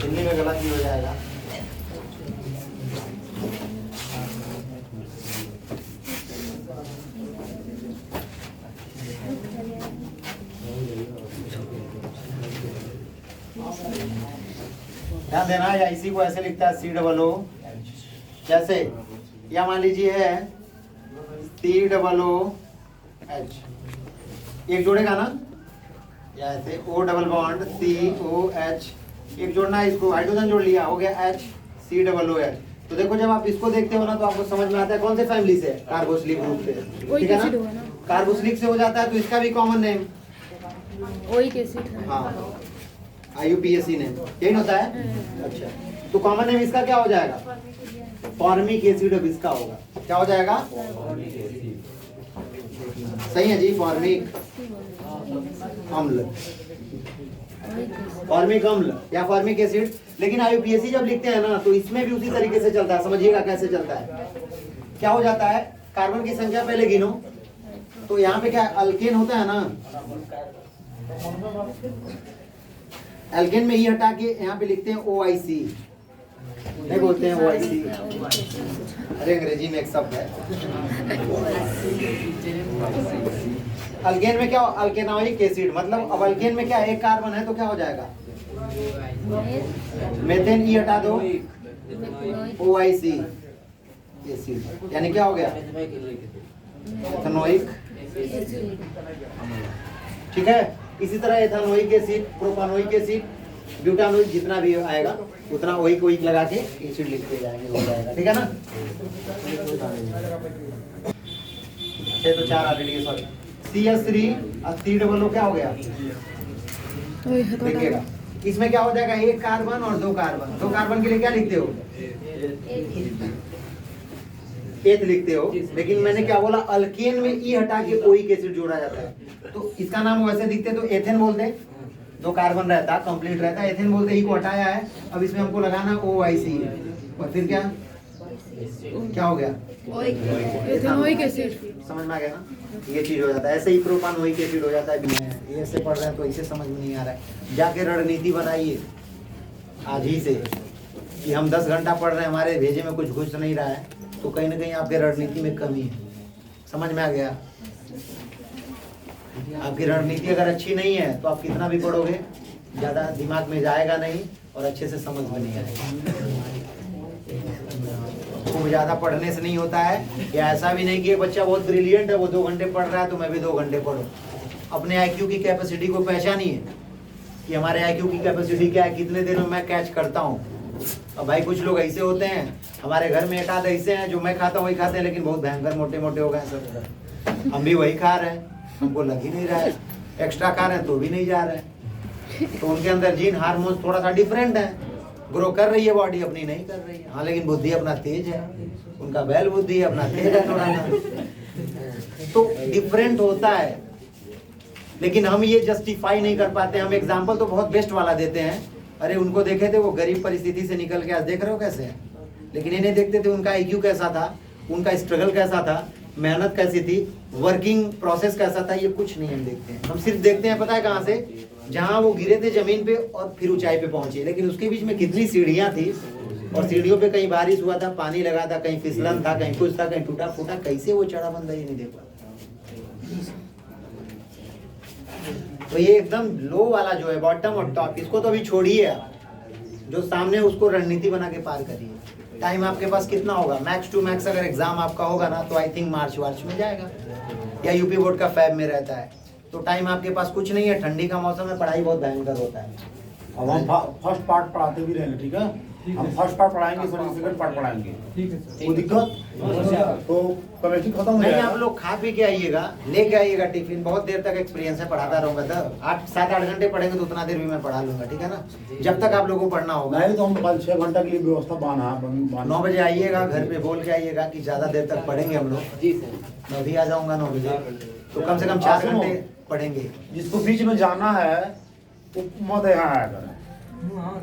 हिंदी में गलत भी हो जाएगा। ध्यान देना, या इसी को ऐसे लिखता है COO, जैसे या मान लीजिए है COOH, एक जोड़ेगा ना, या ऐसे O डबल बॉन्ड COH, एक जोड़ना है, इसको हाइड्रोजन जोड़ लिया, हो गया HCOOH। तो देखो जब आप इसको देखते हो ना तो आपको समझ में आता है कौन से फैमिली से, कार्बोक्सिलिक ग्रुप से, ठीक है ना। कार्बोक्सिलिक से हो जाता है तो इसका भी कॉमन नेम वही एसिड है। हाँ, IUPAC नेम यही होता है। अच्छा, तो कॉमन नेम इसका क्या हो जाएगा, फॉर्मिक एसिड अब इसका होगा, क्या हो जाएगा, सही है जी, फॉर्मिक अम्ल, फॉर्मिक अम्ल या फॉर्मिक एसिड। लेकिन IUPAC जब लिखते हैं ना तो इसमें भी उसी तरीके से चलता है, समझिएगा कैसे चलता है। क्या हो जाता है, कार्बन की संख्या पहले गिनो, तो यहाँ पे क्या अल्केन होता है ना, एल्केन में ही हटा के यहाँ पे लिखते हैं OIC, नहीं बोलते हैं OIC, अरे अंग्रेजी में एक शब्द है। अल्केन में क्या, अल्केनोइक एसिड, मतलब अब अल्केन में क्या एक कार्बन है तो क्या हो जाएगा, मेथेन ई हटा दो, OIC एसिड, यानी क्या हो गया, एथेनोइक, ठीक है। इसी तरह ethanoic acid, propanoic acid, butanoic, जितना भी आएगा उतना ओइक ओइक लगा के एसिड लिखते जाएंगे, हो जाएगा, ठीक है ना। 6 तो 4 ऑलरेडी, सॉरी CH3 COO क्या हो गया, देखिएगा इसमें क्या हो जाएगा, एक कार्बन और दो कार्बन, दो कार्बन के लिए क्या लिखते हो, एथ लिखते हो। लेकिन मैंने क्या बोला, अल्केन में ई हटा के ओइक एसिड जोड़ा जाता है, तो इसका नाम वैसे दिखते तो एथेन बोलते, दो कार्बन रहता कंप्लीट रहता है, एथेन बोलते, ई को हटाया है, अब इसमें हमको लगाना OIC, और फिर क्या हो गया, एथेनोइक एसिड, समझ में आ गया ना, ये चीज हो जाता है। ऐसे ही प्रोपानोइक एसिड हो जाता है। ये ऐसे पढ़ रहे हैं तो इसे समझ में नहीं आ रहा है, जाके रणनीति बनाइए आज ही से कि हम 10 घंटा पढ़ रहे हैं, हमारे भेजे में कुछ घुस नहीं रहा है, तो कहीं ना कहीं आपके रणनीति में कमी है, समझ में आ गया। आपकी रणनीति अगर अच्छी नहीं है तो आप कितना भी पढ़ोगे ज्यादा दिमाग में जाएगा नहीं और अच्छे से समझ में नहीं आएगा। खूब ज्यादा पढ़ने से नहीं होता है, या ऐसा भी नहीं कि ये बच्चा बहुत ब्रिलियंट है, वो 2 घंटे पढ़ रहा है तो मैं भी 2 घंटे पढ़ूं। अपने IQ की कैपेसिटी को पहचानिए कि हमारे IQ की कैपेसिटी क्या है, कितने देर में मैं कैच करता हूँ। अब भाई कुछ लोग ऐसे होते हैं, हमारे घर में एक आध ऐसे हैं जो मैं खाता हूँ वही खाते हैं, लेकिन बहुत भयंकर मोटे मोटे हो गए सब। हम भी वही खा रहे हैं, हमको लग ही नहीं रहा है, एक्स्ट्रा खा रहे हैं तो भी नहीं जा रहे हैं। तो उनके अंदर जीन हार्मोन्स थोड़ा सा डिफरेंट है, ग्रो कर रही है बॉडी, अपनी नहीं कर रही है। हाँ, लेकिन बुद्धि अपना तेज है, उनका बैल बुद्धि है, अपना तेज है थोड़ा सा, तो डिफरेंट होता है। लेकिन हम ये जस्टिफाई नहीं कर पाते। हम एग्जाम्पल तो बहुत बेस्ट वाला देते हैं, अरे उनको देखे थे वो गरीब परिस्थिति से निकल के आज देख रहे हो कैसे है, लेकिन इन्हें देखते थे उनका IQ कैसा था, उनका स्ट्रगल कैसा था, मेहनत कैसी थी, वर्किंग प्रोसेस कैसा था, ये कुछ नहीं हम देखते हैं। हम सिर्फ देखते हैं पता है कहाँ से, जहाँ वो गिरे थे जमीन पे और फिर ऊंचाई पे पहुंचे, लेकिन उसके बीच में कितनी सीढ़ियाँ थी, और सीढ़ियों पे कहीं बारिश हुआ था, पानी लगा था, कहीं फिसलन था, कहीं कुछ था, कहीं टूटा फूटा, कैसे वो चढ़ा बंदा ये नहीं देख पाता। तो ये एकदम लो वाला जो है, बॉटम और टॉप, इसको तो अभी छोड़िए आप, जो सामने उसको रणनीति बना के पार करिए। टाइम आपके पास कितना होगा, मैक्स टू मैक्स अगर एग्जाम आपका होगा ना तो आई थिंक मार्च वार्च में जाएगा, या यूपी बोर्ड का फैब में रहता है, तो टाइम आपके पास कुछ नहीं है। ठंडी का मौसम में पढ़ाई बहुत भयंकर होता है। अब हम फर्स्ट पार्ट पढ़ाते भी रहेंगे, ठीक है, हम फर्स्ट पार्ट पढ़ाएंगे, सेकंड पार्ट पढ़ाएंगे, ठीक है, कोई दिक्कत तो केमिस्ट्री खत्म हो नहीं। जाएगा। आप लोग खा पी के आइएगा, लेके आइएगा टिफिन, बहुत देर तक एक्सपीरियंस है, पढ़ाता रहूंगा। तब 7-8 घंटे पढ़ेंगे तो उतना देर भी मैं पढ़ा लूंगा, ठीक है ना, जब तक आप लोगों को पढ़ना होगा। नहीं तो हम 5-6 घंटा के लिए व्यवस्था बाना 9 बजे आइएगा, घर पे बोल के आइएगा कि ज्यादा देर तक पढ़ेंगे हम लोग। जी सर, मैं भी आ जाऊंगा 9 बजे, तो कम से कम 4 घंटे पढ़ेंगे। जिसको बीच में जाना है वो मत यहाँ आया करें।